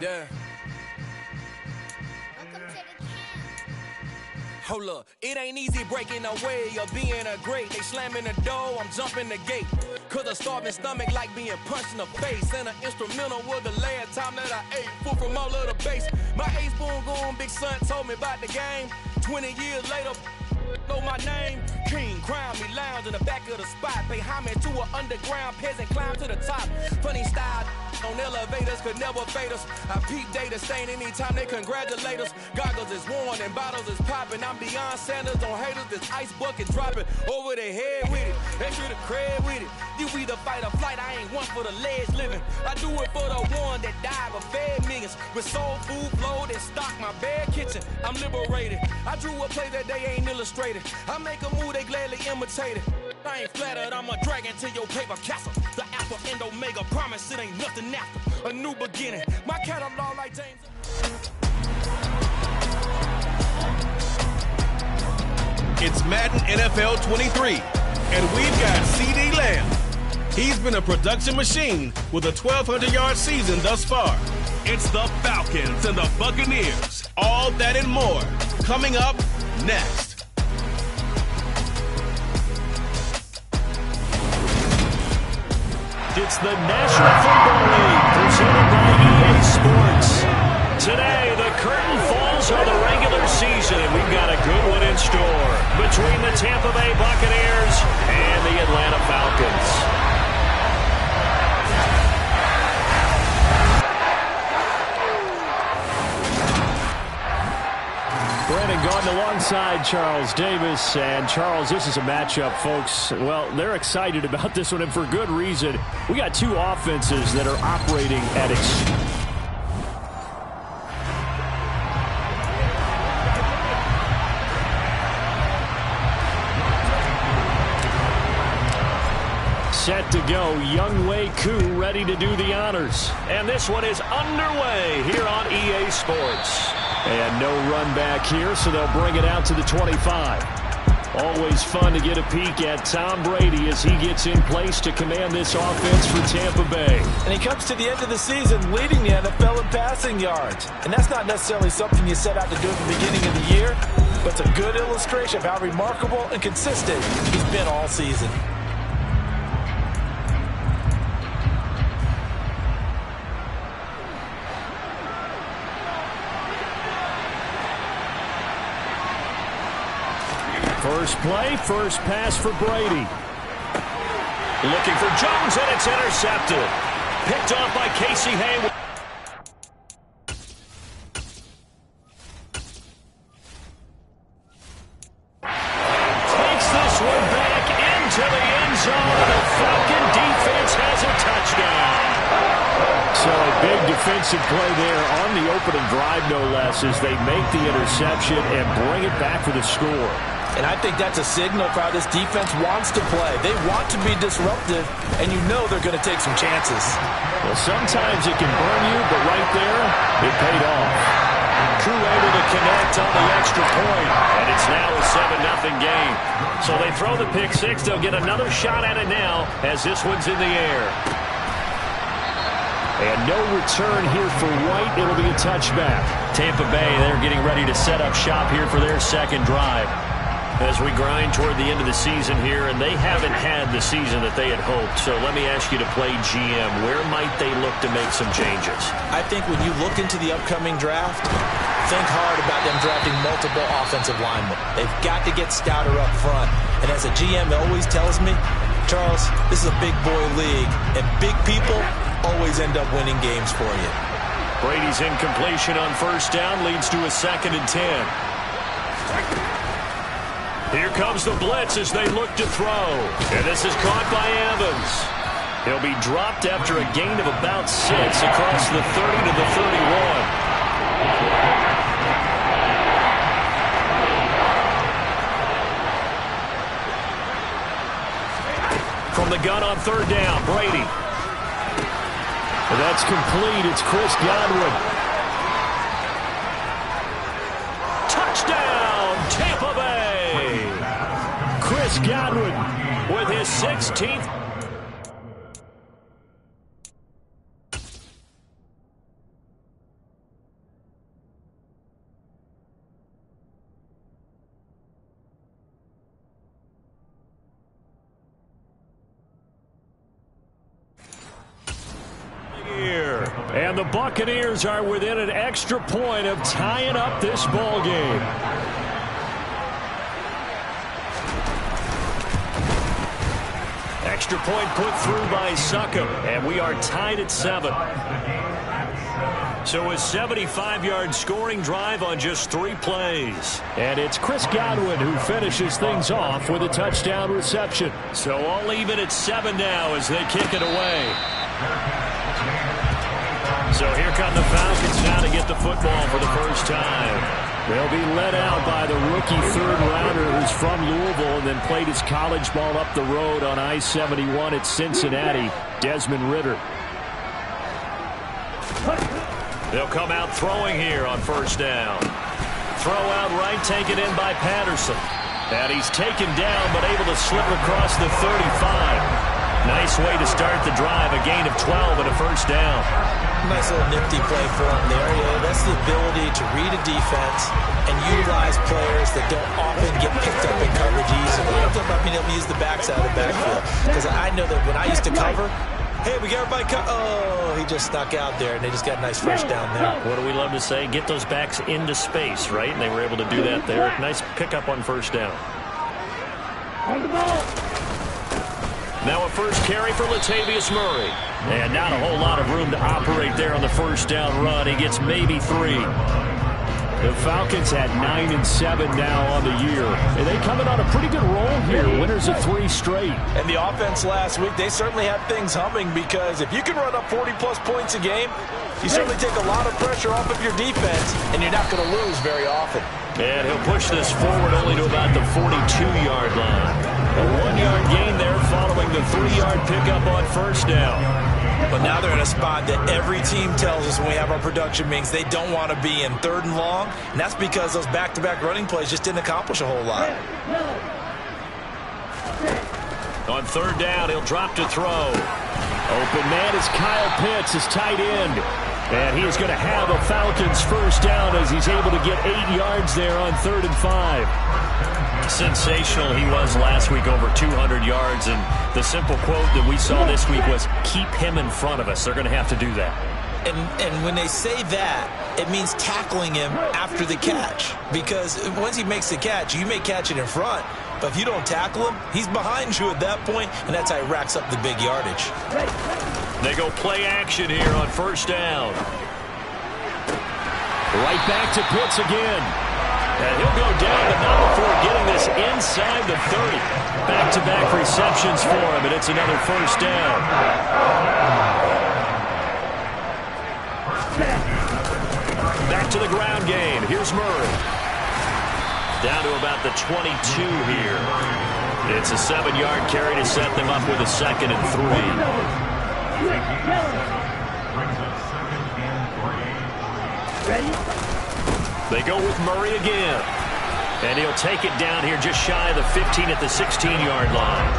Yeah. Hold up, it ain't easy breaking away or being a great. They slamming the door, I'm jumping the gate. Cause a starving stomach like being punched in the face. And an instrumental was the last time that I ate. Food from all of the base. My ace boom going, big son told me about the game. 20 years later, know my name. King, crown me, lounge in the back of the spot. Pay homage to an underground peasant, climb to the top. Funny style on elevators could never fade us. I peep data stain anytime they congratulate us. Goggles is worn and bottles is popping. I'm beyond Sanders on haters, this ice bucket dropping over their head with it. Extra the cred with it. You either fight or flight, I ain't one for the ledge living. I do it for the one that died but fed millions. With soul food flowed and stocked my bare kitchen. I'm liberated. I drew a play that they ain't illustrated. I make a move, they gladly imitate it. I ain't flattered, I'm a dragon to your paper castle. The alpha and omega, promise it ain't nothing after. A new beginning, my catalog like James. It's Madden NFL 23, and we've got CeeDee Lamb. He's been a production machine with a 1,200-yard season thus far. It's the Falcons and the Buccaneers. All that and more coming up next. It's the National Football League presented by EA Sports. Today, the curtain falls on the regular season, and we've got a good one in store between the Tampa Bay Buccaneers and the Atlanta Falcons. Brandon Gaudin alongside Charles Davis. And Charles, this is a matchup, folks. Well, they're excited about this one, and for good reason. We got two offenses that are operating at set to go. Younghoe Koo ready to do the honors. And this one is underway here on EA Sports. And no run back here, so they'll bring it out to the 25. Always fun to get a peek at Tom Brady as he gets in place to command this offense for Tampa Bay. And he comes to the end of the season leading the NFL in passing yards. And that's not necessarily something you set out to do at the beginning of the year, but it's a good illustration of how remarkable and consistent he's been all season. First play, first pass for Brady. Looking for Jones, and it's intercepted. Picked off by Casey Hayward. Takes this one back into the end zone. The Falcon defense has a touchdown. So a big defensive play there on the opening drive, no less, as they make the interception and bring it back for the score. And I think that's a signal for how this defense wants to play. They want to be disruptive, and you know they're going to take some chances. Well, sometimes it can burn you, but right there, it paid off. Koo able to connect on the extra point, and it's now a 7-0 game. So they throw the pick six. They'll get another shot at it now as this one's in the air. And no return here for White. It'll be a touchback. Tampa Bay, they're getting ready to set up shop here for their second drive. As we grind toward the end of the season here, and they haven't had the season that they had hoped. So let me ask you to play GM. Where might they look to make some changes? I think when you look into the upcoming draft, think hard about them drafting multiple offensive linemen. They've got to get stouter up front. And as a GM always tells me, Charles, this is a big boy league, and big people always end up winning games for you. Brady's incompletion on first down leads to a 2nd and 10. Here comes the blitz as they look to throw. And this is caught by Evans. He'll be dropped after a gain of about 6 across the 30 to the 31. From the gun on 3rd down, Brady. And that's complete. It's Chris Godwin. Touchdown, Tampa Bay. Chris Godwin with his 16th. And the Buccaneers are within an extra point of tying up this ball game. Extra point put through by Succop, and we are tied at 7. So a 75-yard scoring drive on just 3 plays. And it's Chris Godwin who finishes things off with a touchdown reception. So all even at 7 now as they kick it away. So here come the Falcons now to get the football for the first time. They'll be led out by the rookie third-rounder who's from Louisville and then played his college ball up the road on I-71 at Cincinnati, Desmond Ridder. They'll come out throwing here on first down. Throw out right, taken in by Patterson. And he's taken down but able to slip across the 35. Nice way to start the drive, a gain of 12 and a first down. Nice little nifty play for him there. Yeah, that's the ability to read a defense and utilize players that don't often get picked up in coverage easily. I'm talking about being able to use the backside of the backfield. Because I know that when I used to cover, hey, we got everybody he just snuck out there, and they just got a nice first down there. What do we love to say? Get those backs into space, right? And they were able to do that there. Nice pickup on first down. Now a first carry for Latavius Murray. And not a whole lot of room to operate there on the first down run. He gets maybe 3. The Falcons had 9 and 7 now on the year. And they coming on a pretty good roll here. Winners of 3 straight. And the offense last week, they certainly have things humming because if you can run up 40-plus points a game, you certainly take a lot of pressure off of your defense, and you're not going to lose very often. And he'll push this forward only to about the 42-yard line. A 1-yard gain there following the 3-yard pickup on first down. But now they're in a spot that every team tells us when we have our production meetings they don't want to be in 3rd and long, and that's because those back-to-back running plays just didn't accomplish a whole lot. On 3rd down, he'll drop to throw. Open man is Kyle Pitts, his tight end. And he is going to have a Falcons first down as he's able to get 8 yards there on 3rd and 5. Sensational he was last week, over 200 yards. And the simple quote that we saw this week was, keep him in front of us. They're going to have to do that. And when they say that, it means tackling him after the catch. Because once he makes the catch, you may catch it in front. But if you don't tackle him, he's behind you at that point, and that's how he racks up the big yardage. They go play action here on first down. Right back to Pitts again. And he'll go down, but not before getting this inside the 30. Back-to-back receptions for him, and it's another first down. Back to the ground game. Here's Murray. Down to about the 22 here. It's a 7-yard carry to set them up with a 2nd and 3. They go with Murray again. And he'll take it down here just shy of the 15 at the 16-yard line.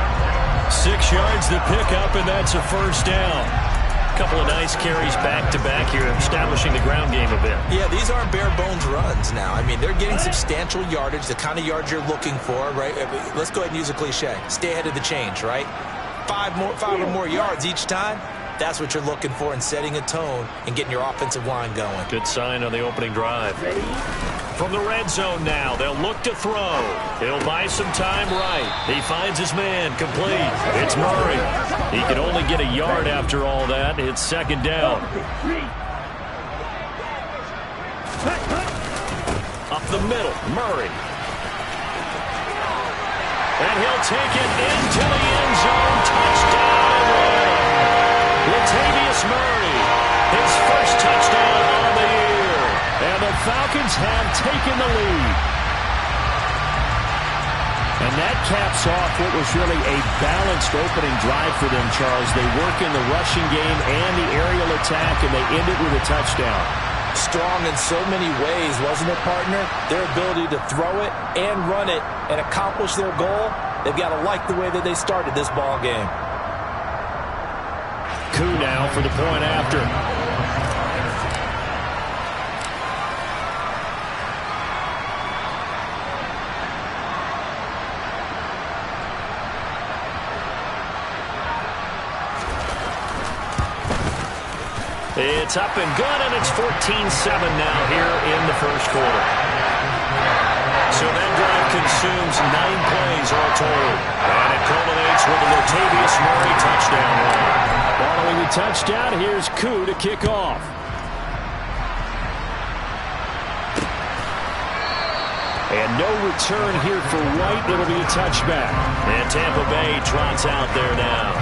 6 yards to pick up, and that's a first down. A couple of nice carries back-to-back here, establishing the ground game a bit. Yeah, these aren't bare-bones runs now. I mean, they're getting substantial yardage, the kind of yards you're looking for, right? Let's go ahead and use a cliche. Stay ahead of the change, right? 5 or more yards each time. That's what you're looking for in setting a tone and getting your offensive line going. Good sign on the opening drive. From the red zone now, they'll look to throw. He'll buy some time right. He finds his man, complete. It's Murray. He can only get a yard after all that. It's 2nd down. Up the middle, Murray. And he'll take it into the end zone. Touchdown. Latavius Murray, his first touchdown on the year. And the Falcons have taken the lead. And that caps off what was really a balanced opening drive for them, Charles. They work in the rushing game and the aerial attack, and they end it with a touchdown. Strong in so many ways, wasn't it, partner? Their ability to throw it and run it and accomplish their goal, they've got to like the way that they started this ball game. Coup now for the point after. It's up and good, and it's 14-7 now here in the first quarter. So that drive consumes 9 plays all told. And it culminates with a Latavius Murray touchdown run. Following the touchdown, here's Koo to kick off. And no return here for White. It'll be a touchback. And Tampa Bay trots out there now.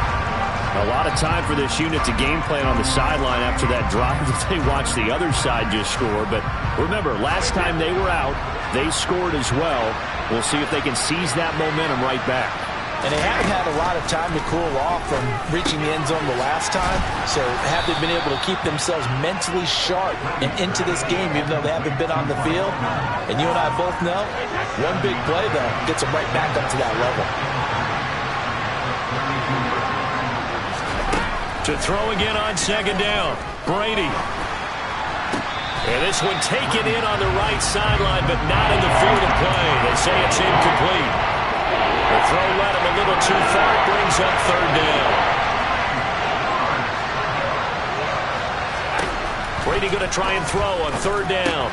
A lot of time for this unit to game plan on the sideline after that drive that they watched the other side just score. But remember, last time they were out, they scored as well. We'll see if they can seize that momentum right back. And they haven't had a lot of time to cool off from reaching the end zone the last time. So have they been able to keep themselves mentally sharp and into this game, even though they haven't been on the field? And you and I both know, one big play, though, gets them right back up to that level. To throw again on second down, Brady. And this one taken in on the right sideline, but not in the field of play. They say it's incomplete. The throw led him a little too far. It brings up third down. Brady going to try and throw on third down.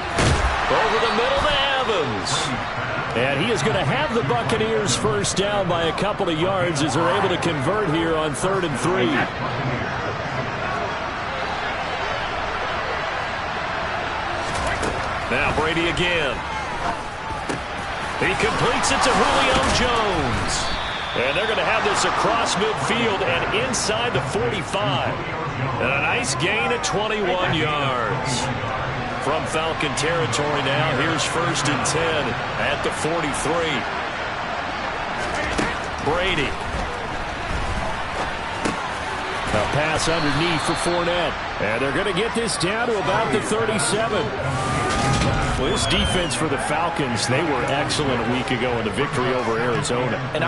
Over the middle to Evans. And he is going to have the Buccaneers first down by a couple of yards as they're able to convert here on 3rd and 3. Now Brady again. He completes it to Julio Jones. And they're going to have this across midfield and inside the 45. And a nice gain of 21 yards. From Falcon territory now, here's 1st and 10 at the 43. Brady. A pass underneath for Fournette. And they're going to get this down to about the 37. Well, this defense for the Falcons, they were excellent a week ago in the victory over Arizona. And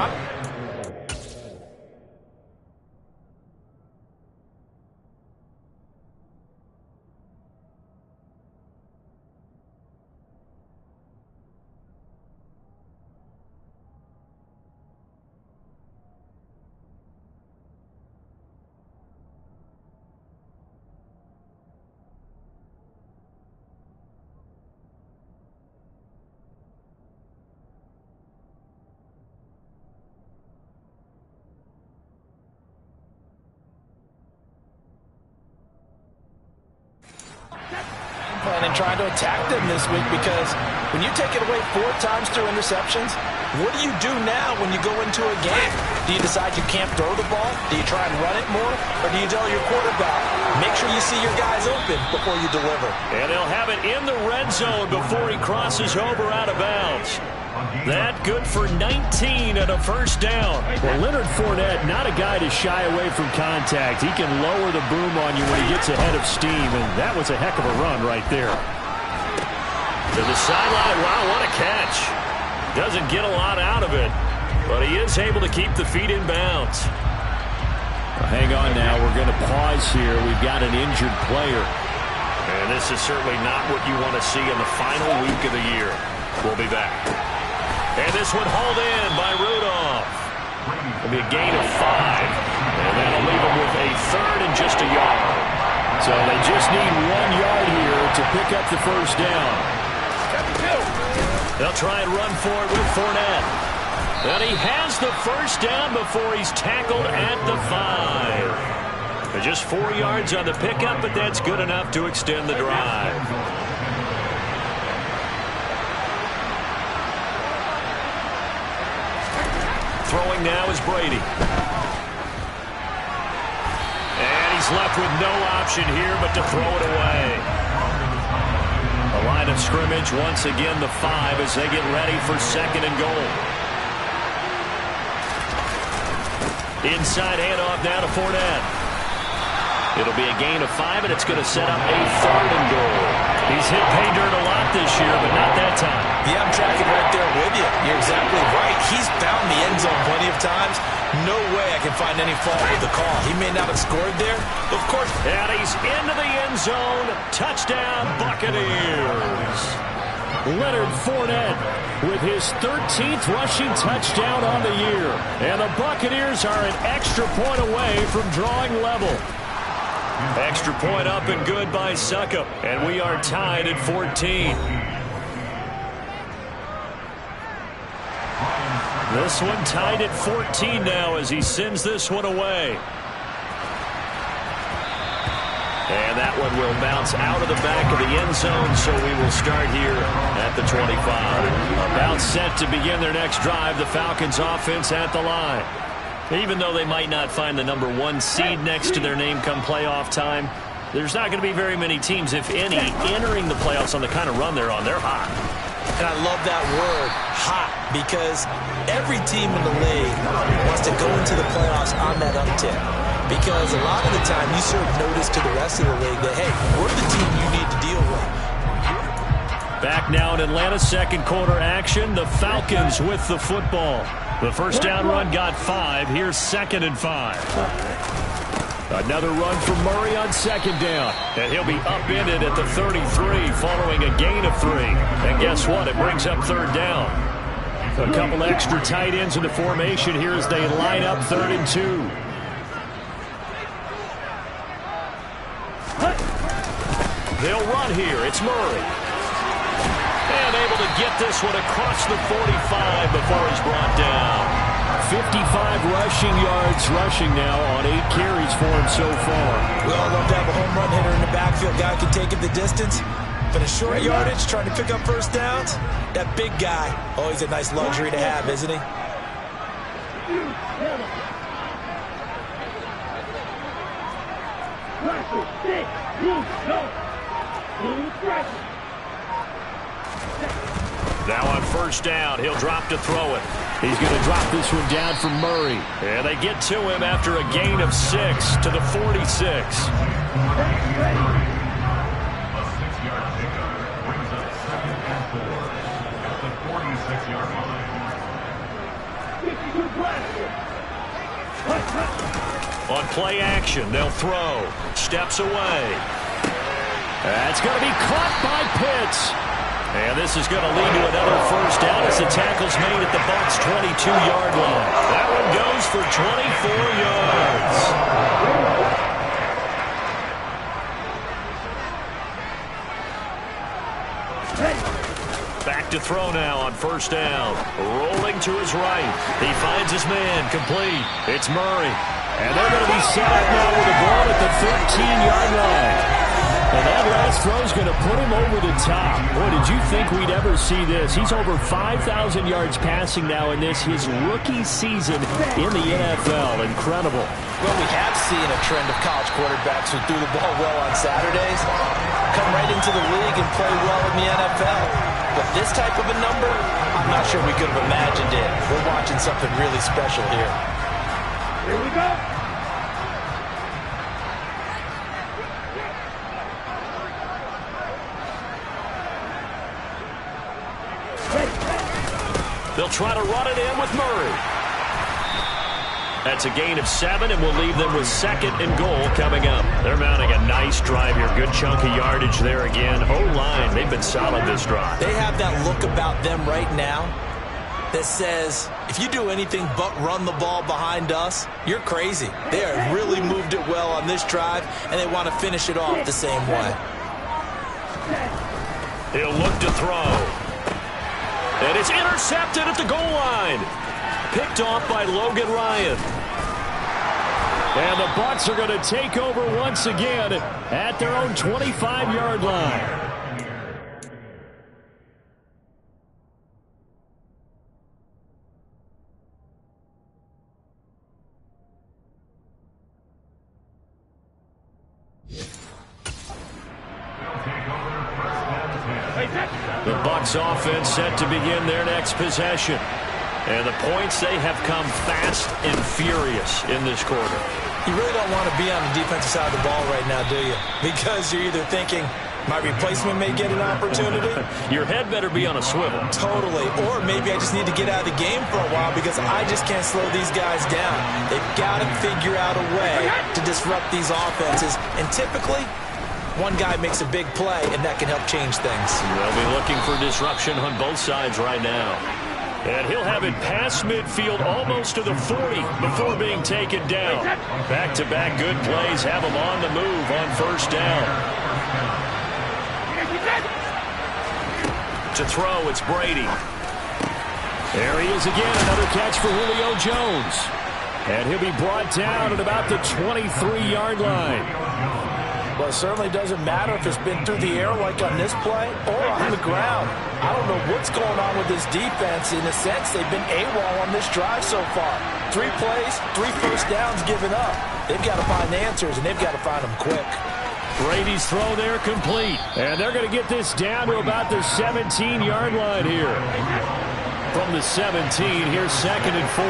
and trying to attack them this week, because when you take it away 4 times through interceptions, what do you do now when you go into a game? Do you decide you can't throw the ball? Do you try and run it more? Or do you tell your quarterback, make sure you see your guys open before you deliver? And they'll have it in the red zone before he crosses over out of bounds. That good for 19 and a first down. Well, Leonard Fournette, not a guy to shy away from contact. He can lower the boom on you when he gets ahead of steam, and that was a heck of a run right there. To the sideline. Wow, what a catch. Doesn't get a lot out of it, but he is able to keep the feet in bounds. Well, hang on now. We're going to pause here. We've got an injured player. And this is certainly not what you want to see in the final week of the year. We'll be back. And this one hauled in by Rudolph. It'll be a gain of 5. And that'll leave him with a 3rd and just a yard. So they just need 1 yard here to pick up the first down. They'll try and run for it with Fournette. And he has the first down before he's tackled at the 5. Just 4 yards on the pickup, but that's good enough to extend the drive. Throwing now is Brady. And he's left with no option here but to throw it away. A line of scrimmage, once again the 5 as they get ready for 2nd and goal. Inside handoff now to Fournette. It'll be a gain of 5, and it's going to set up a 3rd and goal. He's hit pay dirt a lot this year, but not that time. Yeah, I'm tracking right there with you. You're exactly right. He's found the end zone plenty of times. No way I can find any fault with the call. He may not have scored there, but of course. And he's into the end zone. Touchdown, Buccaneers. Leonard Fournette with his 13th rushing touchdown on the year. And the Buccaneers are an extra point away from drawing level. Extra point up and good by Suckup. And we are tied at 14. This one tied at 14 now as he sends this one away. And that one will bounce out of the back of the end zone, so we will start here at the 25. About set to begin their next drive, the Falcons offense at the line. Even though they might not find the number 1 seed next to their name come playoff time, there's not going to be very many teams, if any, entering the playoffs on the kind of run they're on. They're hot. And I love that word, hot, because every team in the league wants to go into the playoffs on that uptick. Because a lot of the time you serve notice to the rest of the league that, hey, we're the team you need to deal with. Back now in Atlanta, second quarter action. The Falcons with the football. The first down run got 5. Here's 2nd and 5. Another run from Murray on 2nd down. And he'll be upended at the 33 following a gain of 3. And guess what? It brings up 3rd down. A couple extra tight ends in the formation here as they line up 3rd and 2. They'll run here. It's Murray. And able to get this one across the 45 before he's brought down. 55 rushing yards rushing now on 8 carries for him so far. We all love to have a home run hitter in the backfield. Guy can take it the distance. But a short yardage, trying to pick up first downs, that big guy, always a nice luxury to have, isn't he? Now on first down, he'll drop to throw it. He's going to drop this one down from Murray. And they get to him after a gain of 6 to the 46. On play action, they'll throw. Steps away. That's going to be caught by Pitts. And this is going to lead to another first down as the tackle's made at the Bucs' 22-yard line. That one goes for 24 yards. Back to throw now on first down. Rolling to his right. He finds his man complete. It's Murray. And they're going to be set up now with the ball at the 13-yard line. And that last throw is going to put him over the top. Boy, did you think we'd ever see this? He's over 5,000 yards passing now in this, his rookie season in the NFL. Incredible. Well, we have seen a trend of college quarterbacks who threw the ball well on Saturdays come right into the league and play well in the NFL. But this type of a number, I'm not sure we could have imagined it. We're watching something really special here. Here we go. They'll try to run it in with Murray. That's a gain of 7, and we'll leave them with 2nd and goal coming up. They're mounting a nice drive here. Good chunk of yardage there again. O-line, they've been solid this drive. They have that look about them right now that says, if you do anything but run the ball behind us, you're crazy. They have really moved it well on this drive, and they want to finish it off the same way. He'll look to throw. And it's intercepted at the goal line. Picked off by Logan Ryan. And the Bucs are going to take over once again at their own 25-yard line. The Bucs offense set to begin their next possession. And the points, they have come fast and furious in this quarter. You really don't want to be on the defensive side of the ball right now, do you? Because you're either thinking, my replacement may get an opportunity. Your head better be on a swivel. Totally. Or maybe I just need to get out of the game for a while because I just can't slow these guys down. They've got to figure out a way to disrupt these offenses. And typically, one guy makes a big play, and that can help change things. They'll be looking for disruption on both sides right now. And he'll have it past midfield almost to the 40 before being taken down. Back-to-back good plays have him on the move on first down. To throw, it's Brady. There he is again, another catch for Julio Jones. And he'll be brought down at about the 23-yard line. Well, it certainly doesn't matter if it's been through the air like on this play or on the ground. I don't know what's going on with this defense. In a sense, they've been AWOL on this drive so far. 3 plays, 3 first downs given up. They've got to find answers, and they've got to find them quick. Brady's throw there complete. And they're going to get this down to about the 17-yard line here. From the 17, here's 2nd and 4.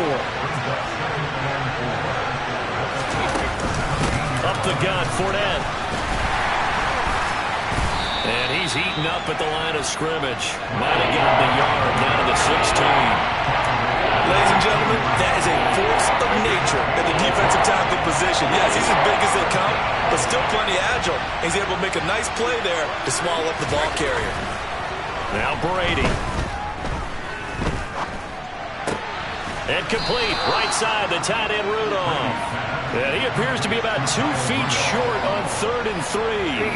Up the gun, Fournette. And he's heating up at the line of scrimmage. Might have gotten the yard down to the 16. Ladies and gentlemen, that is a force of nature at the defensive tackle position. Yes, he's as big as they come, but still plenty agile. He's able to make a nice play there to swallow up the ball carrier. Now Brady. And complete. Right side, the tight end Rudolph. And he appears to be about 2 feet short on 3rd and 3.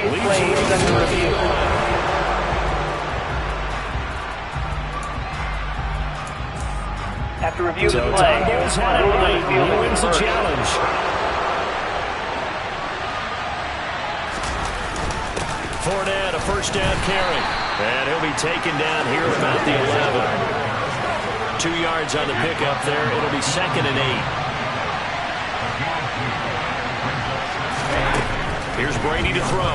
Leads under review. After review of the play, he wins the challenge. Fournette, a first down carry. And he'll be taken down here at about the 11. 2 yards on the pickup there. It'll be 2nd and 8. Here's Brady to throw.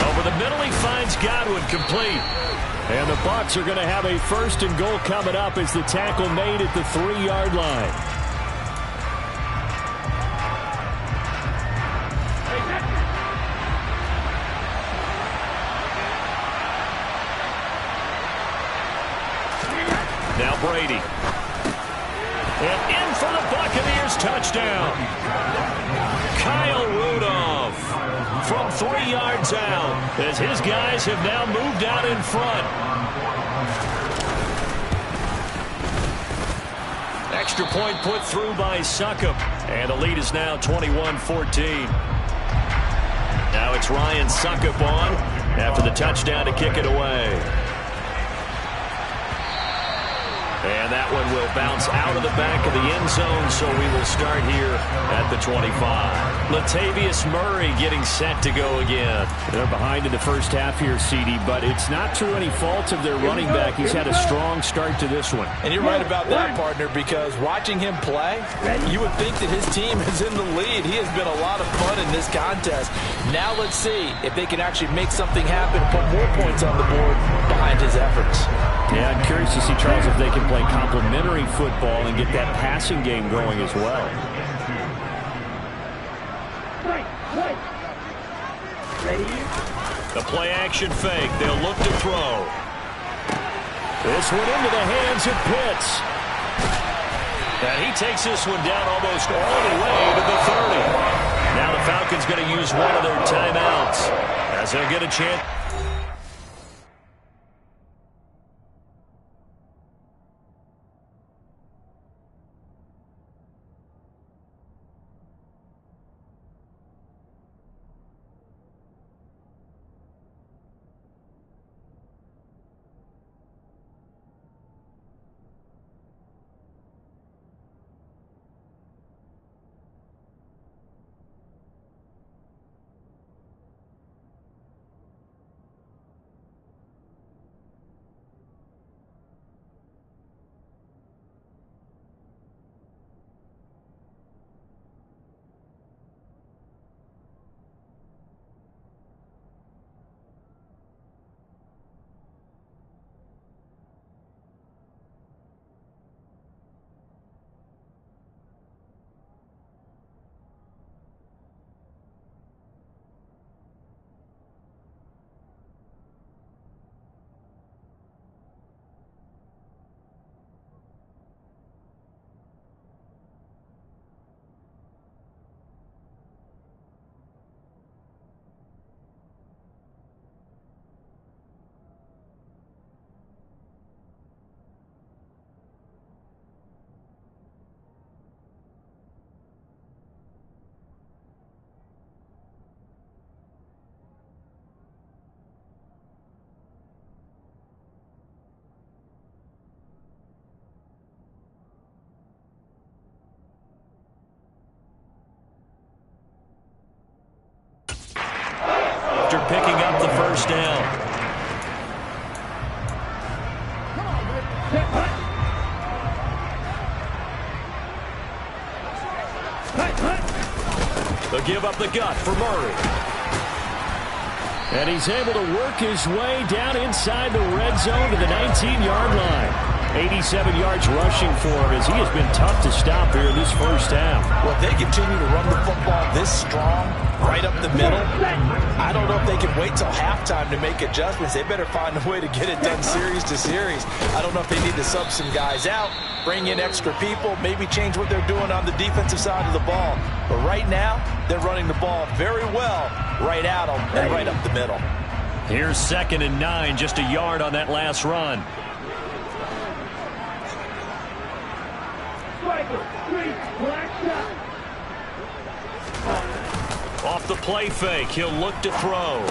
Over the middle, he finds Godwin complete. And the Bucs are going to have a 1st and goal coming up as the tackle made at the 3-yard line. Now Brady. And in for the Buccaneers touchdown. Kyle Rudolph from 3 yards out as his guys have now moved out in front. Extra point put through by Succop. And the lead is now 21-14. Now it's Ryan Succop on after the touchdown to kick it away. And that one will bounce out of the back of the end zone, so we will start here at the 25. Latavius Murray getting set to go again. They're behind in the first half here, CD, but it's not through any fault of their running back. He's had a strong start to this one. And you're right about that, partner, because watching him play, you would think that his team is in the lead. He has been a lot of fun in this contest. Now let's see if they can actually make something happen, put more points on the board behind his efforts. Yeah, I'm curious to see, Charles, if they can play complementary football and get that passing game going as well. The play-action fake. They'll look to throw. This one into the hands of Pitts. And he takes this one down almost all the way to the 30. Now the Falcons going to use one of their timeouts as they'll get a chance. They'll give up the gut for Murray. And he's able to work his way down inside the red zone to the 19-yard line. 87 yards rushing for him as he has been tough to stop here in this first half. Well, if they continue to run the football this strong, right up the middle, I don't know if they can wait till halftime to make adjustments. They better find a way to get it done series to series. I don't know if they need to sub some guys out, bring in extra people, maybe change what they're doing on the defensive side of the ball. But right now, they're running the ball very well right at them and right up the middle. Here's 2nd and 9, just a yard on that last run. Off the play fake, he'll look to throw.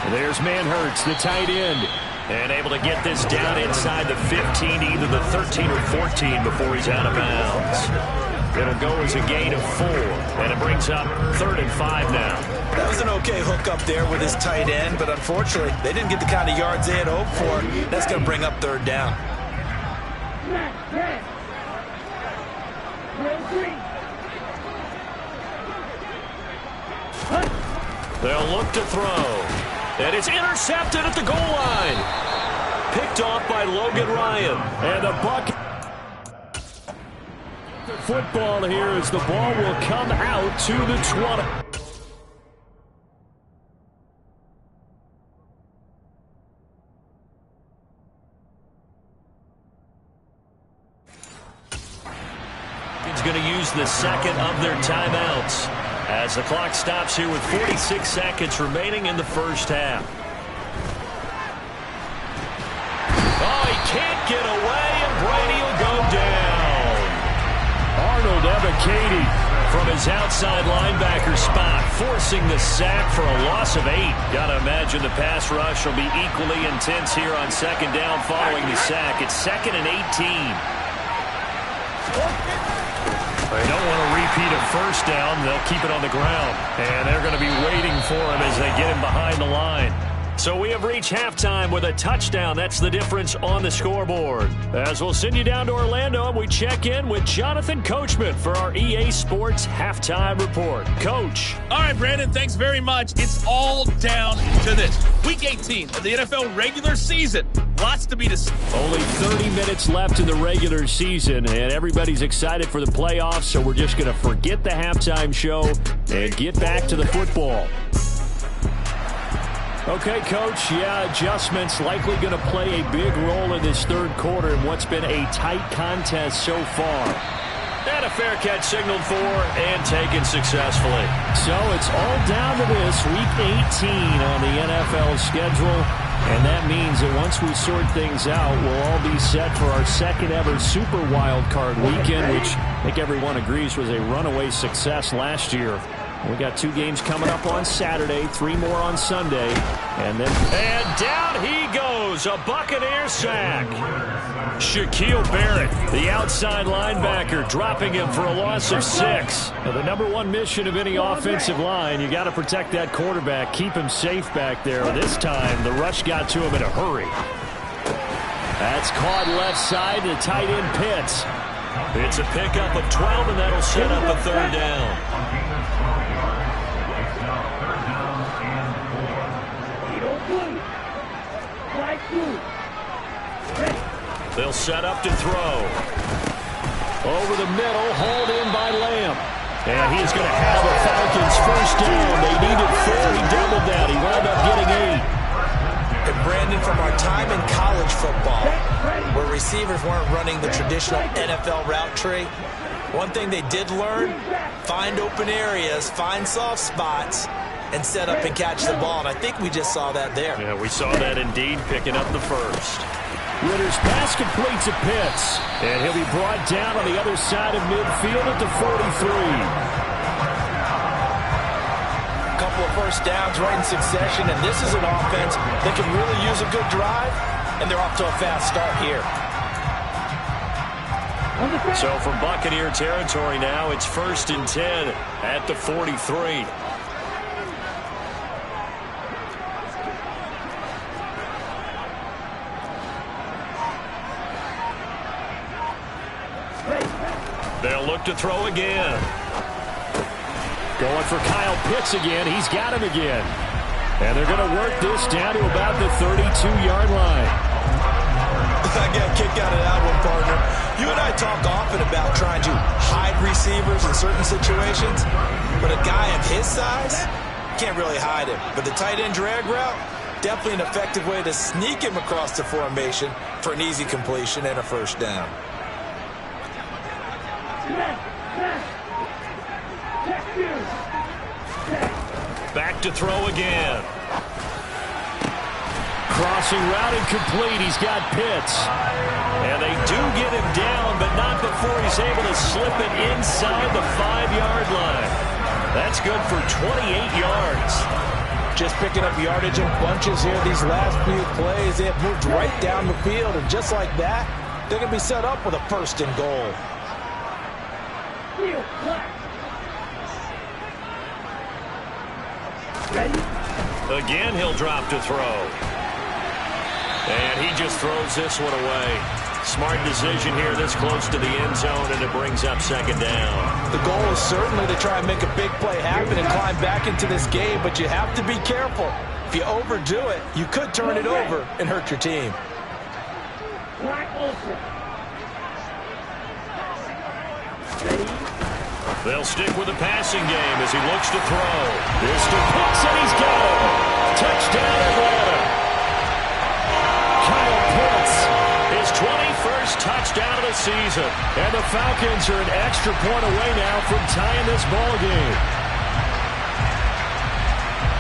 There's Manhertz, the tight end, and able to get this down inside the 15, either the 13 or 14 before he's out of bounds. It'll go as a gain of 4, and it brings up 3rd and 5 now. That was an okay hook up there with his tight end, but unfortunately, they didn't get the kind of yards they had hoped for. That's going to bring up 3rd down. They'll look to throw. And it's intercepted at the goal line. Picked off by Logan Ryan. And the buck. Football here as the ball will come out to the 20. He's going to use the second of their timeouts as the clock stops here with 46 seconds remaining in the first half. Oh, he can't get away, and Brady will go down. Arnold Ebiketie from his outside linebacker spot, forcing the sack for a loss of 8. Gotta imagine the pass rush will be equally intense here on 2nd down following the sack. It's 2nd and 18. They don't want to repeat a first down. They'll keep it on the ground. And they're going to be waiting for him as they get him behind the line. So we have reached halftime with a touchdown. That's the difference on the scoreboard. As we'll send you down to Orlando, and we check in with Jonathan Coachman for our EA Sports Halftime Report. Coach. All right, Brandon, thanks very much. It's all down to this. Week 18 of the NFL regular season. Lots to be decided. Only 30 minutes left in the regular season, and everybody's excited for the playoffs, so we're just going to forget the halftime show and get back to the football. Okay, Coach, adjustments likely going to play a big role in this third quarter in what's been a tight contest so far. And a fair catch signaled for and taken successfully. So it's all down to this, Week 18 on the NFL schedule. And that means that once we sort things out, we'll all be set for our second ever Super Wild Card weekend, which I think everyone agrees was a runaway success last year. We got 2 games coming up on Saturday, 3 more on Sunday, and down he goes, a Buccaneer sack. Shaquille Barrett, the outside linebacker, dropping him for a loss of 6. Now, the #1 mission of any offensive line, you got to protect that quarterback, keep him safe back there. This time, the rush got to him in a hurry. That's caught left side, the tight end Pitts. It's a pickup of 12, and that'll set up a 3rd down. They'll set up to throw. Over the middle, hauled in by Lamb. And he's going to have the Falcons first down. They needed 4. He doubled that. He wound up getting 8. And Brandon, from our time in college football, where receivers weren't running the traditional NFL route tree, one thing they did learn, find open areas, find soft spots, and set up and catch the ball. And I think we just saw that there. Yeah, we saw that indeed, picking up the first. Ritter's pass completes to Pitts, and he'll be brought down on the other side of midfield at the 43. A couple of first downs right in succession, and this is an offense that can really use a good drive, and they're off to a fast start here. So from Buccaneer territory now, it's 1st and 10 at the 43. They'll look to throw again. Going for Kyle Pitts again. He's got him again. And they're going to work this down to about the 32-yard line. I got a kick out of that one, partner. You and I talk often about trying to hide receivers in certain situations, but a guy of his size can't really hide him. But the tight end drag route, definitely an effective way to sneak him across the formation for an easy completion and a first down. Back to throw again. Crossing route incomplete. He's got Pitts. And they do get him down, but not before he's able to slip it inside the 5-yard line. That's good for 28 yards. Just picking up yardage in bunches here these last few plays. They have moved right down the field, and just like that, they're going to be set up with a first and goal. Again, he'll drop to throw. And he just throws this one away. Smart decision here this close to the end zone, and it brings up second down. The goal is certainly to try and make a big play happen and climb back into this game, but you have to be careful. If you overdo it, you could turn it over and hurt your team. They'll stick with the passing game as he looks to throw. This to Pitts, and he's got him. Touchdown, Atlanta. Kyle Pitts, his 21st touchdown of the season. And the Falcons are an extra point away now from tying this ball game.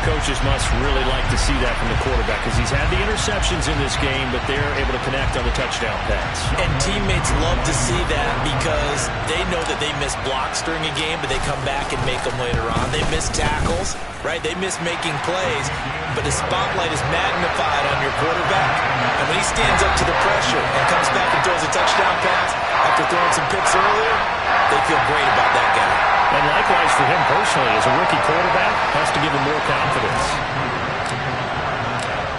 Coaches must really like to see that from the quarterback because he's had the interceptions in this game, but they're able to connect on the touchdown pass. And teammates love to see that because they know that they miss blocks during a game, but they come back and make them later on. They miss tackles, right? They miss making plays, but the spotlight is magnified on your quarterback. And when he stands up to the pressure and comes back and throws a touchdown pass after throwing some picks earlier, they feel great about that guy. And likewise for him personally, as a rookie quarterback, has to give him more confidence.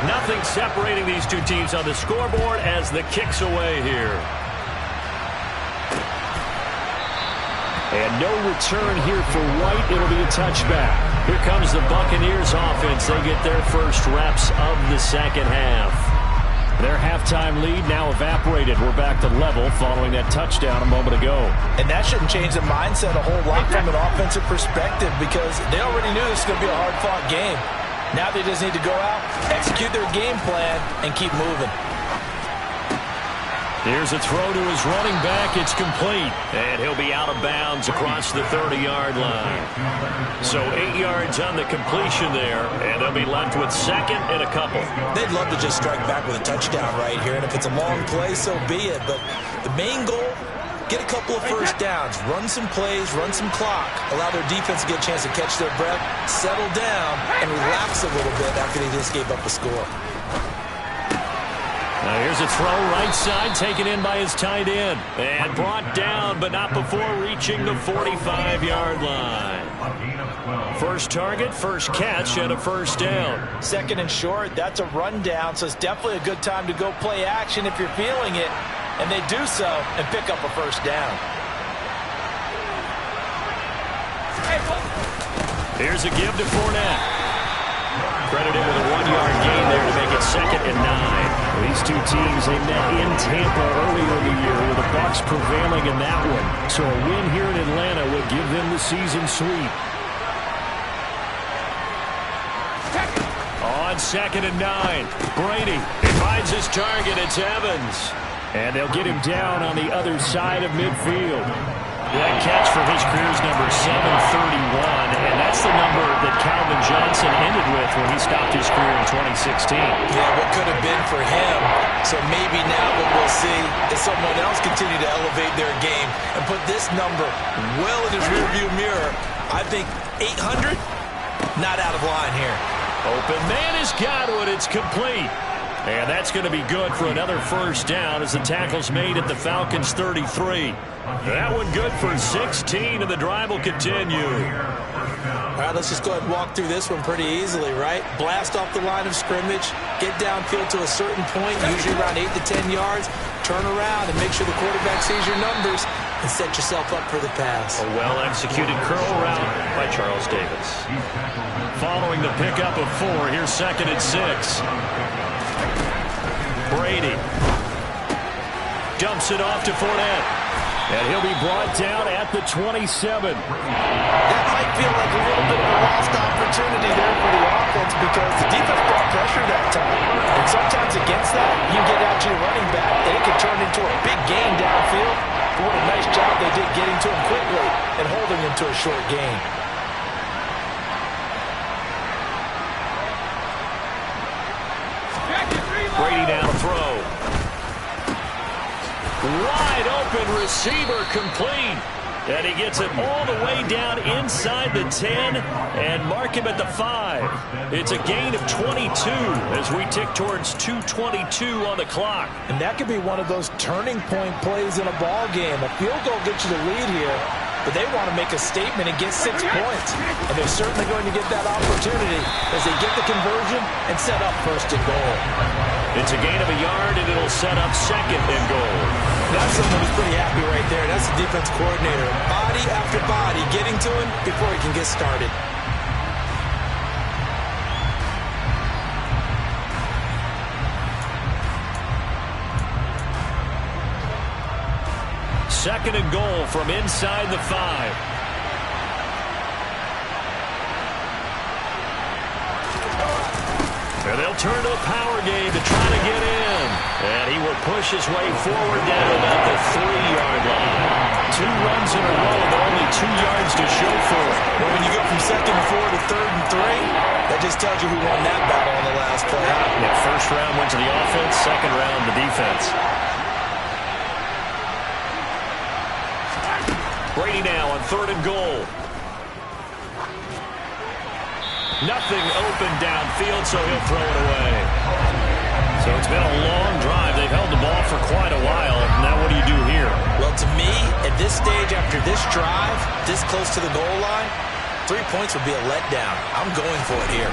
Nothing separating these two teams on the scoreboard as the kick's away here. And no return here for White. It'll be a touchback. Here comes the Buccaneers offense. They get their first reps of the second half. Their halftime lead now evaporated. We're back to level following that touchdown a moment ago. And that shouldn't change the mindset a whole lot from an offensive perspective because they already knew this was going to be a hard-fought game. Now they just need to go out, execute their game plan, and keep moving. Here's a throw to his running back. It's complete. And he'll be out of bounds across the 30-yard line. So 8 yards on the completion there, and they'll be left with second and a couple. They'd love to just strike back with a touchdown right here, and if it's a long play, so be it. But the main goal, get a couple of first downs, run some plays, run some clock, allow their defense to get a chance to catch their breath, settle down, and relax a little bit after they just gave up a score. Now here's a throw right side, taken in by his tight end. And brought down, but not before reaching the 45-yard line. First target, first catch, and a first down. Second and short, that's a rundown, so it's definitely a good time to go play action if you're feeling it. And they do so and pick up a first down. Here's a give to Fournette. Credited with a 1-yard gain there to make it second and 9. These two teams, they met in Tampa earlier in the year with the Bucs prevailing in that one. So a win here in Atlanta would give them the season sweep. On second and 9, Brady finds his target. It's Evans. And they'll get him down on the other side of midfield. That catch for his career is number 731, and that's the number that Calvin Johnson ended with when he stopped his career in 2016. Yeah, what could have been for him. So maybe now what we'll see is someone else continue to elevate their game and put this number well in his rearview mirror. I think 800, not out of line here. Open man is Godwin. It's complete. And that's going to be good for another first down as the tackle's made at the Falcons' 33. That one good for 16, and the drive will continue. All right, let's just go ahead and walk through this one pretty easily, right? Blast off the line of scrimmage, get downfield to a certain point, usually around 8 to 10 yards, turn around and make sure the quarterback sees your numbers, and set yourself up for the pass. A well-executed curl route by Charles Davis. Following the pickup of 4, here's 2nd and 6. Brady dumps it off to Fournette. And he'll be brought down at the 27. That might feel like a little bit of a lost opportunity there for the offense because the defense brought pressure that time. And sometimes against that, you get out to your running back, and it can turn into a big gain downfield. But what a nice job they did getting to him quickly and holding him to a short gain. Brady down to throw. Wide open receiver complete. And he gets it all the way down inside the 10 and mark him at the 5. It's a gain of 22 as we tick towards 2:22 on the clock. And that could be one of those turning point plays in a ball game. A field goal gets you the lead here, but they want to make a statement and get 6 points. And they're certainly going to get that opportunity as they get the conversion and set up 1st and goal. It's a gain of a yard, and it'll set up 2nd and goal. That's someone who's pretty happy right there. That's the defense coordinator. Body after body getting to him before he can get started. Second and goal from inside the 5. And they'll turn to a power game to try to get in. And he will push his way forward down at the 3-yard line. 2 runs in a row, but only 2 yards to show for it. Well, when you go from 2nd and 4 to 3rd and 3, that just tells you who won that battle on the last play. Yeah, first round went to the offense, second round the defense. Brady now on 3rd and goal. Nothing open downfield, so he'll throw it away. So it's been a long drive. They've held the ball for quite a while. Now what do you do here? Well, to me, at this stage, after this drive, this close to the goal line, 3 points would be a letdown. I'm going for it here.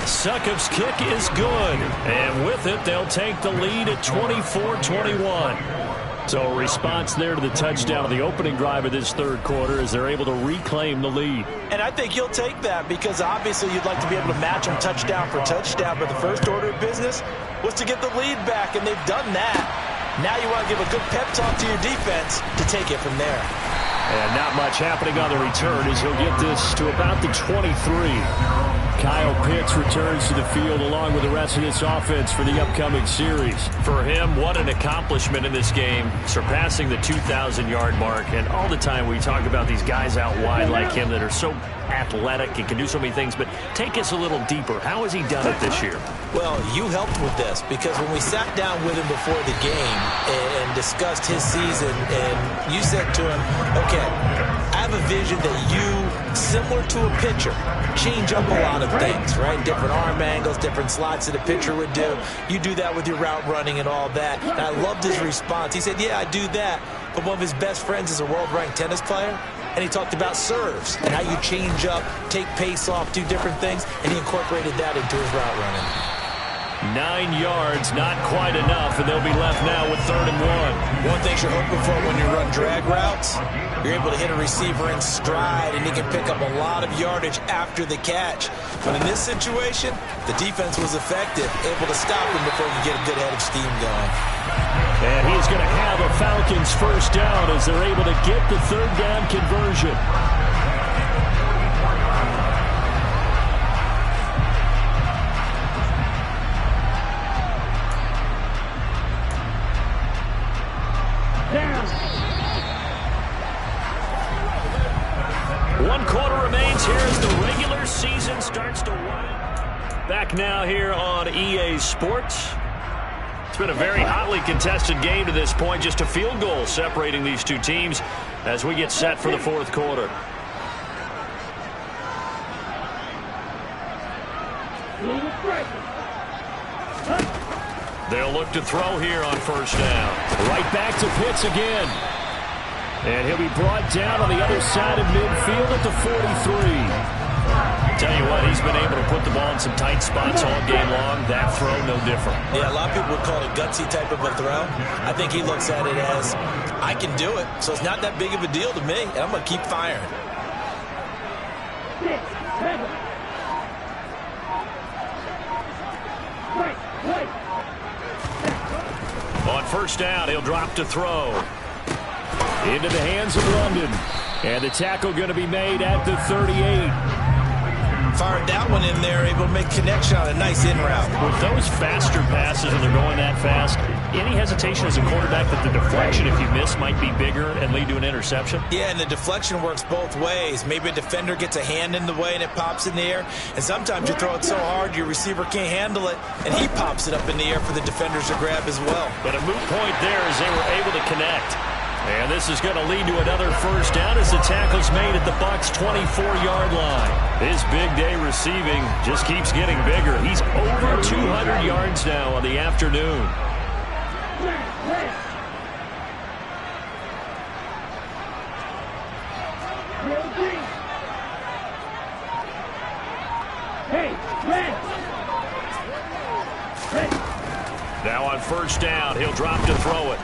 Succop's kick is good. And with it, they'll take the lead at 24-21. So a response there to the touchdown of the opening drive of this 3rd quarter as they're able to reclaim the lead. And I think you'll take that because obviously you'd like to be able to match them touchdown for touchdown, but the first order of business was to get the lead back, and they've done that. Now you want to give a good pep talk to your defense to take it from there. And not much happening on the return as he'll get this to about the 23. Kyle Pitts returns to the field along with the rest of this offense for the upcoming series. For him, what an accomplishment in this game, surpassing the 2,000-yard mark. And all the time we talk about these guys out wide like him that are so athletic and can do so many things, but take us a little deeper. How has he done it this year? Well, you helped with this because when we sat down with him before the game and discussed his season, and you said to him, okay, I have a vision that you, similar to a pitcher, change up a lot of things, right? Different arm angles, different slots that a pitcher would do. You do that with your route running and all that. And I loved his response. He said, yeah, I do that. But one of his best friends is a world-ranked tennis player. And he talked about serves and how you change up, take pace off, do different things. And he incorporated that into his route running. 9 yards, not quite enough, and they'll be left now with 3rd and 1. One thing you're hoping for when you run drag routes, you're able to hit a receiver in stride, and he can pick up a lot of yardage after the catch. But in this situation, the defense was effective, able to stop him before you get a good head of steam going. And he's going to have a Falcons first down as they're able to get the 3rd down conversion. One quarter remains here as the regular season starts to wind. Back now here on EA Sports. It's been a very hotly contested game to this point. Just a field goal separating these two teams as we get set for the 4th quarter. They'll look to throw here on 1st down. Right back to Pitts again. And he'll be brought down on the other side of midfield at the 43. Tell you what, he's been able to put the ball in some tight spots all game long. That throw, no different. Yeah, a lot of people would call it a gutsy type of a throw. I think he looks at it as, I can do it, so it's not that big of a deal to me, and I'm going to keep firing. 6, 7. Wait. On first down, he'll drop to throw. Into the hands of London. And the tackle going to be made at the 38. Fired that one in there, able to make connection on a nice in route. With those faster passes, and they're going that fast, any hesitation as a quarterback that the deflection, if you miss, might be bigger and lead to an interception? Yeah, and the deflection works both ways. Maybe a defender gets a hand in the way and it pops in the air. And sometimes you throw it so hard your receiver can't handle it, and he pops it up in the air for the defenders to grab as well. But a moot point there as they were able to connect. And this is going to lead to another first down as the tackle's made at the Bucs' 24-yard line. His big day receiving just keeps getting bigger. He's over 200 yards now on the afternoon. Now on first down, he'll drop to throw it.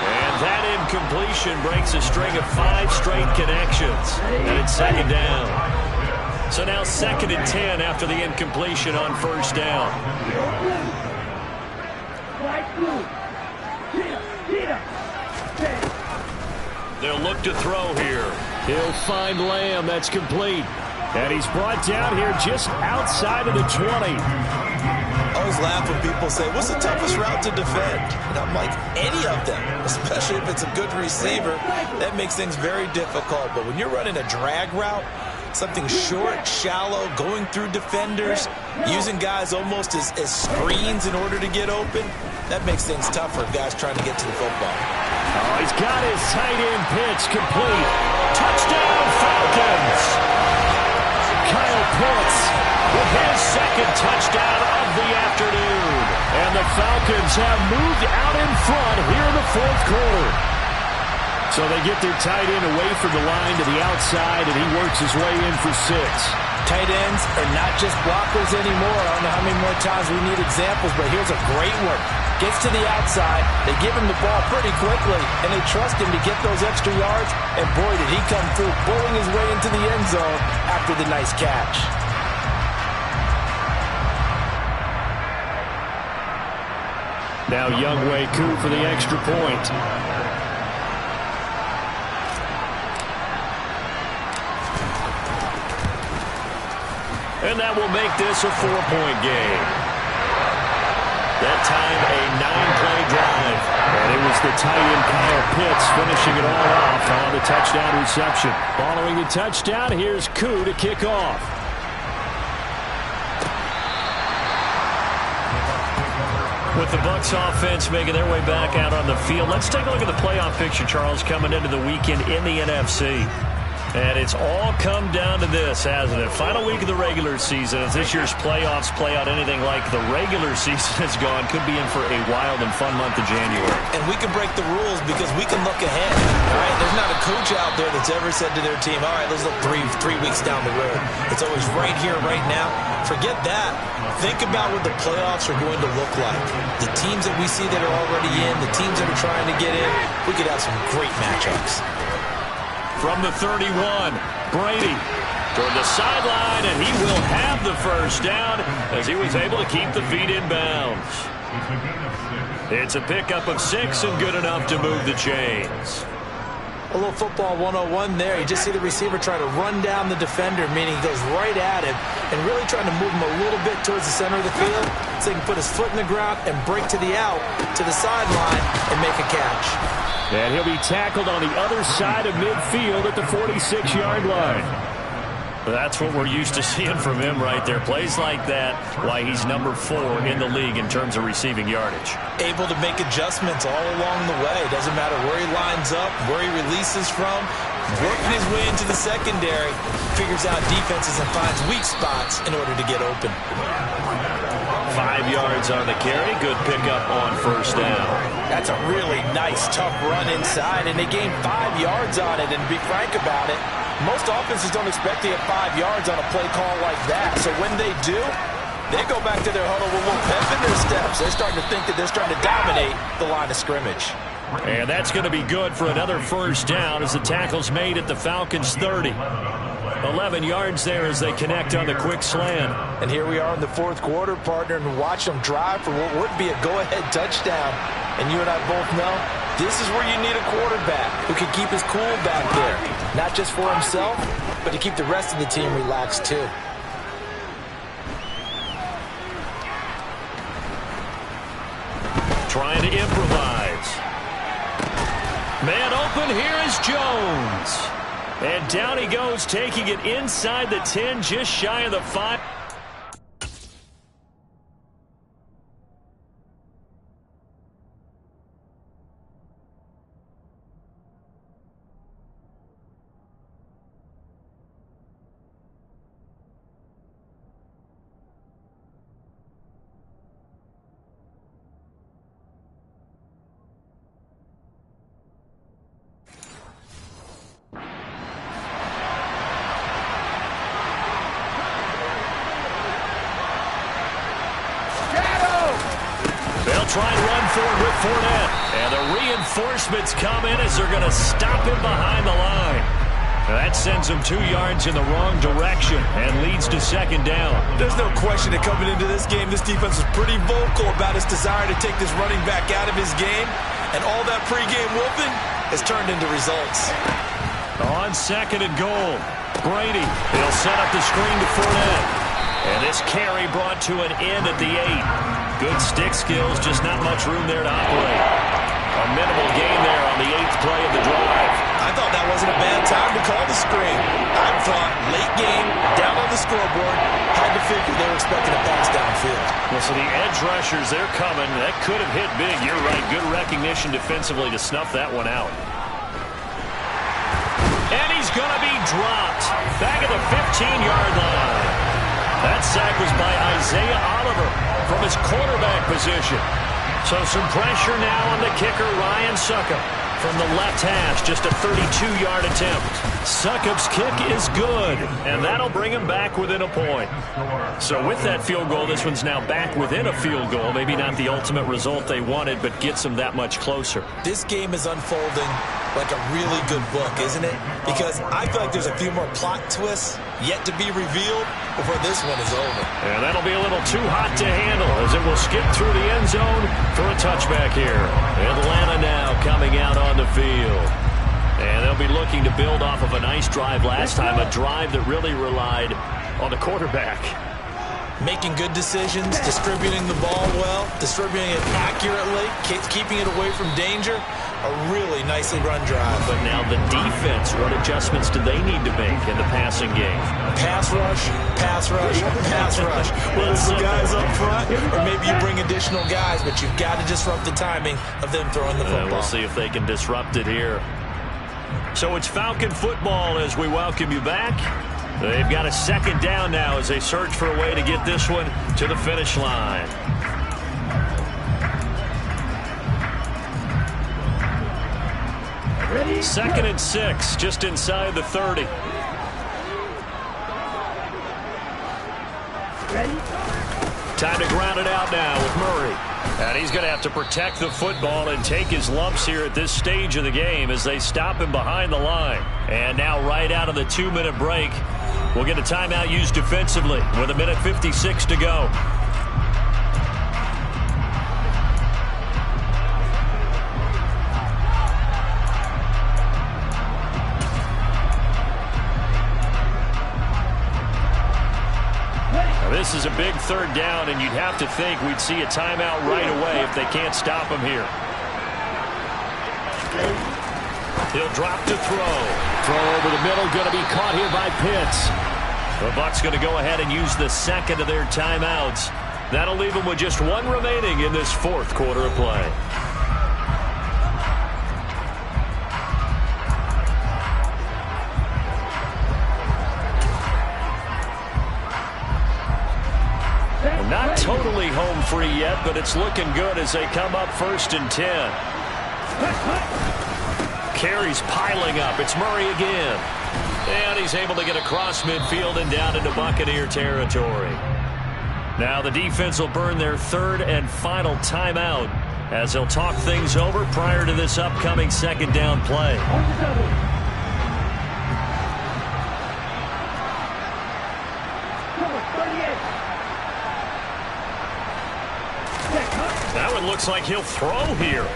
And that incompletion breaks a string of 5 straight connections. And it's second down. So now 2nd and 10 after the incompletion on first down. They'll look to throw here. He'll find Lamb. That's complete. And he's brought down here just outside of the 20. I always laugh when people say, what's the toughest route to defend? And I'm like, any of them, especially if it's a good receiver. That makes things very difficult. But when you're running a drag route, something short, shallow, going through defenders, using guys almost as screens in order to get open, that makes things tougher if guys trying to get to the football. Oh, he's got his tight end pitch complete. Touchdown, Falcons! Kyle Pitts with his 2nd touchdown of the afternoon. And the Falcons have moved out in front here in the 4th quarter. So they get their tight end away from the line to the outside, and he works his way in for 6. Tight ends are not just blockers anymore. I don't know how many more times we need examples, but here's a great one. Gets to the outside, they give him the ball pretty quickly, and they trust him to get those extra yards, and boy, did he come through, bowling his way into the end zone after the nice catch. Now Younghoe Koo for the extra point. And that will make this a 4-point game. That time a 9-play drive. And it was the tight end Kyle Pitts finishing it all off on the touchdown reception. Following the touchdown, here's Koo to kick off. With the Bucs offense making their way back out on the field, let's take a look at the playoff picture, Charles, coming into the weekend in the NFC. And it's all come down to this, hasn't it? Final week of the regular season. As this year's playoffs play out anything like the regular season has gone, could be in for a wild and fun month of January. And we can break the rules because we can look ahead. All right, there's not a coach out there that's ever said to their team, all right, let's look three weeks down the road. It's always right here, right now. Forget that. Think about what the playoffs are going to look like. The teams that we see that are already in, the teams that are trying to get in, we could have some great matchups. From the 31, Brady toward the sideline, and he will have the first down as he was able to keep the feet in bounds. It's a pickup of 6 and good enough to move the chains. A little football 101 there. You just see the receiver try to run down the defender, meaning he goes right at him and really trying to move him a little bit towards the center of the field so he can put his foot in the ground and break to the out, to the sideline, and make a catch. And he'll be tackled on the other side of midfield at the 46-yard line. That's what we're used to seeing from him right there. Plays like that, why he's number 4 in the league in terms of receiving yardage. Able to make adjustments all along the way. Doesn't matter where he lines up, where he releases from. Working his way into the secondary. Figures out defenses and finds weak spots in order to get open. 5 yards on the carry. Good pickup on first down. That's a really nice, tough run inside, and they gained 5 yards on it. And to be frank about it, Most offenses don't expect to get 5 yards on a play call like that. So when they do, they go back to their huddle with a little pep in their steps. They're starting to think that they're starting to dominate the line of scrimmage. And that's going to be good for another first down as the tackle's made at the Falcons' 30. 11 yards there as they connect on the quick slant. And here we are in the fourth quarter, partner, and watch them drive for what would be a go-ahead touchdown. And you and I both know this is where you need a quarterback who can keep his cool back there. Not just for himself, but to keep the rest of the team relaxed too. Trying to improvise. Man open, here is Jones. And down he goes, taking it inside the 10, just shy of the 5. Try and run forward with Fournette. And the reinforcements come in as they're going to stop him behind the line. Now that sends him 2 yards in the wrong direction and leads to second down. There's no question that coming into this game, this defense is pretty vocal about its desire to take this running back out of his game. And all that pregame whooping has turned into results. On second and goal, Brady. He'll set up the screen to Fournette. And this carry brought to an end at the 8. Good stick skills, just not much room there to operate. A minimal gain there on the 8th play of the drive. I thought that wasn't a bad time to call the screen. I thought late game, down on the scoreboard, had to figure they were expecting a pass downfield. Well, so the edge rushers, they're coming. That could have hit big. You're right. Good recognition defensively to snuff that one out. And he's going to be dropped. Back at the 15-yard line. That sack was by Isaiah Oliver from his quarterback position. So some pressure now on the kicker, Ryan Succop. From the left hash, just a 32-yard attempt. Succop's kick is good, and that'll bring him back within a point. So with that field goal, this one's now back within a field goal. Maybe not the ultimate result they wanted, but gets them that much closer. This game is unfolding like a really good book, isn't it? Because I feel like there's a few more plot twists yet to be revealed before this one is over. And that'll be a little too hot to handle as it will skip through the end zone for a touchback here. Atlanta now coming out on the field. And they'll be looking to build off of a nice drive last time, a drive that really relied on the quarterback. Making good decisions, distributing the ball well, distributing it accurately, keeping it away from danger. A really nicely run drive. But now the defense, what adjustments do they need to make in the passing game? Pass rush, pass rush, pass rush. Whether it's the guys up front or maybe you bring additional guys, but you've got to disrupt the timing of them throwing the football. We'll see if they can disrupt it here. So it's Falcon football as we welcome you back. They've got a second down now as they search for a way to get this one to the finish line. Ready? 2nd and 6, just inside the 30. Ready? Time to ground it out now with Murray. And he's going to have to protect the football and take his lumps here at this stage of the game as they stop him behind the line. And now right out of the 2-minute break, we'll get a timeout used defensively with 1:56 to go. This is a big third down, and you'd have to think we'd see a timeout right away if they can't stop him here. He'll drop to throw. Throw over the middle, going to be caught here by Pitts. The Bucs going to go ahead and use the second of their timeouts. That'll leave them with just one remaining in this fourth quarter of play. Not totally home free yet, but it's looking good as they come up 1st and 10. Carries piling up. It's Murray again. And he's able to get across midfield and down into Buccaneer territory. Now the defense will burn their third and final timeout as they'll talk things over prior to this upcoming second down play. That one looks like he'll throw here.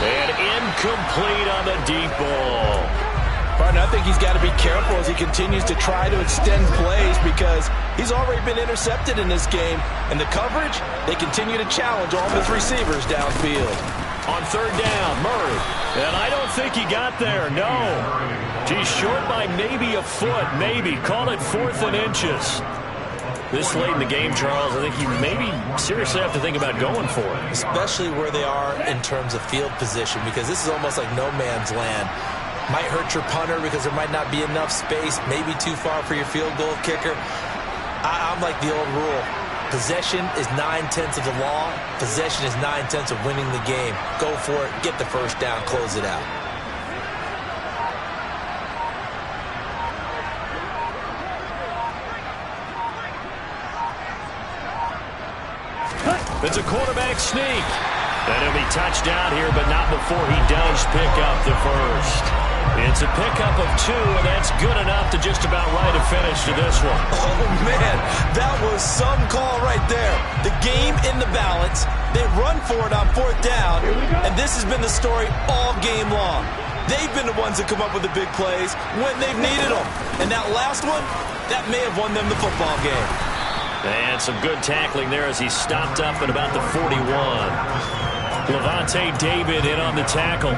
And incomplete on the deep ball. Partner, I think he's got to be careful as he continues to try to extend plays because he's already been intercepted in this game. And the coverage, they continue to challenge all his receivers downfield. On third down, Murray. And I don't think he got there, no. He's short by maybe a foot, maybe. Call it 4th and inches. This late in the game, Charles, I think you maybe seriously have to think about going for it. Especially where they are in terms of field position, because this is almost like no man's land. Might hurt your punter because there might not be enough space, maybe too far for your field goal kicker. I'm like the old rule. Possession is 9/10 of the law. Possession is 9/10 of winning the game. Go for it, get the first down, close it out. It's a quarterback sneak. And he'll be touched down here, but not before he does pick up the first. It's a pickup of 2, and that's good enough to just about write a finish to this one. Oh, man, that was some call right there. The game in the balance. They run for it on 4th down, and this has been the story all game long. They've been the ones that come up with the big plays when they've needed them. And that last one, that may have won them the football game. And some good tackling there as he stopped up at about the 41. Levante David in on the tackle.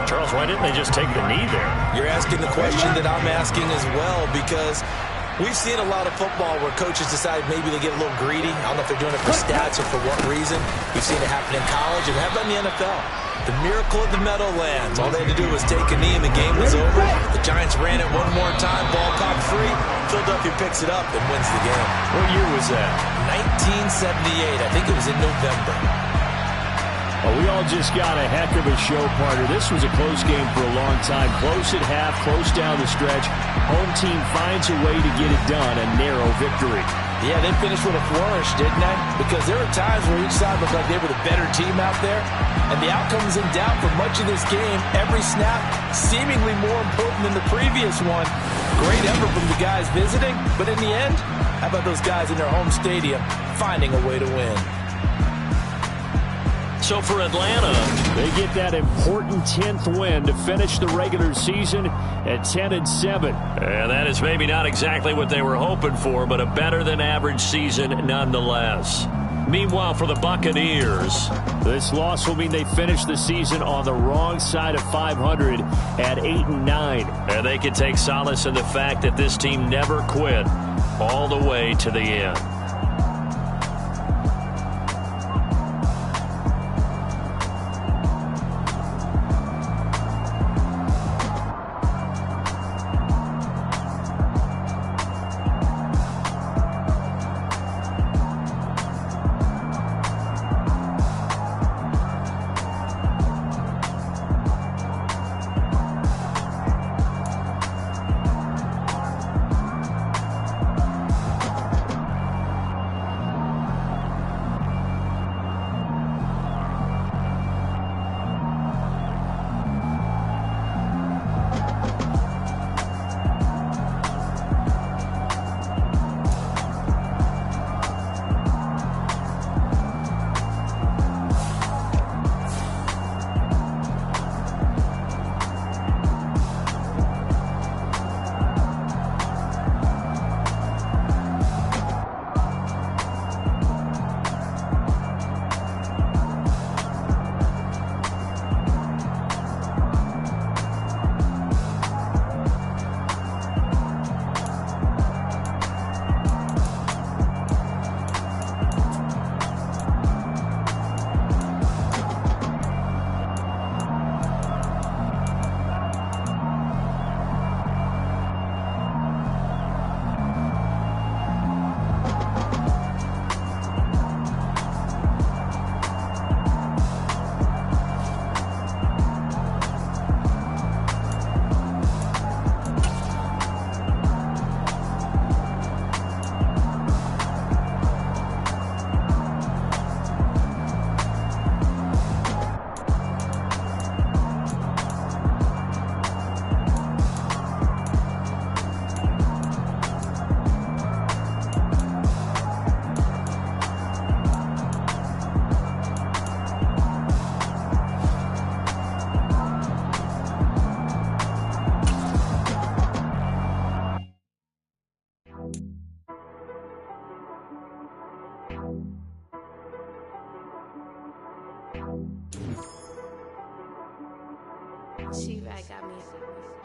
Charles, why didn't they just take the knee there? You're asking the question that I'm asking as well, because we've seen a lot of football where coaches decide maybe they get a little greedy. I don't know if they're doing it for stats or for what reason. We've seen it happen in college, and how about in the NFL? The miracle of the Meadowlands. All they had to do was take a knee and the game was over. The Giants ran it one more time. Ball popped free. Philadelphia picks it up and wins the game. What year was that? 1978. I think it was in November. Well, we all just got a heck of a show, partner. This was a close game for a long time. Close at half, close down the stretch. Home team finds a way to get it done. A narrow victory. Yeah, they finished with a flourish, didn't they? Because there were times where each side looked like they were the better team out there. And the outcome was in doubt for much of this game. Every snap seemingly more important than the previous one. Great effort from the guys visiting. But in the end, how about those guys in their home stadium finding a way to win? So for Atlanta, they get that important 10th win to finish the regular season at 10-7. And that is maybe not exactly what they were hoping for, but a better than average season nonetheless. Meanwhile, for the Buccaneers, this loss will mean they finish the season on the wrong side of 500 at 8-9. And they can take solace in the fact that this team never quit all the way to the end. She right got me.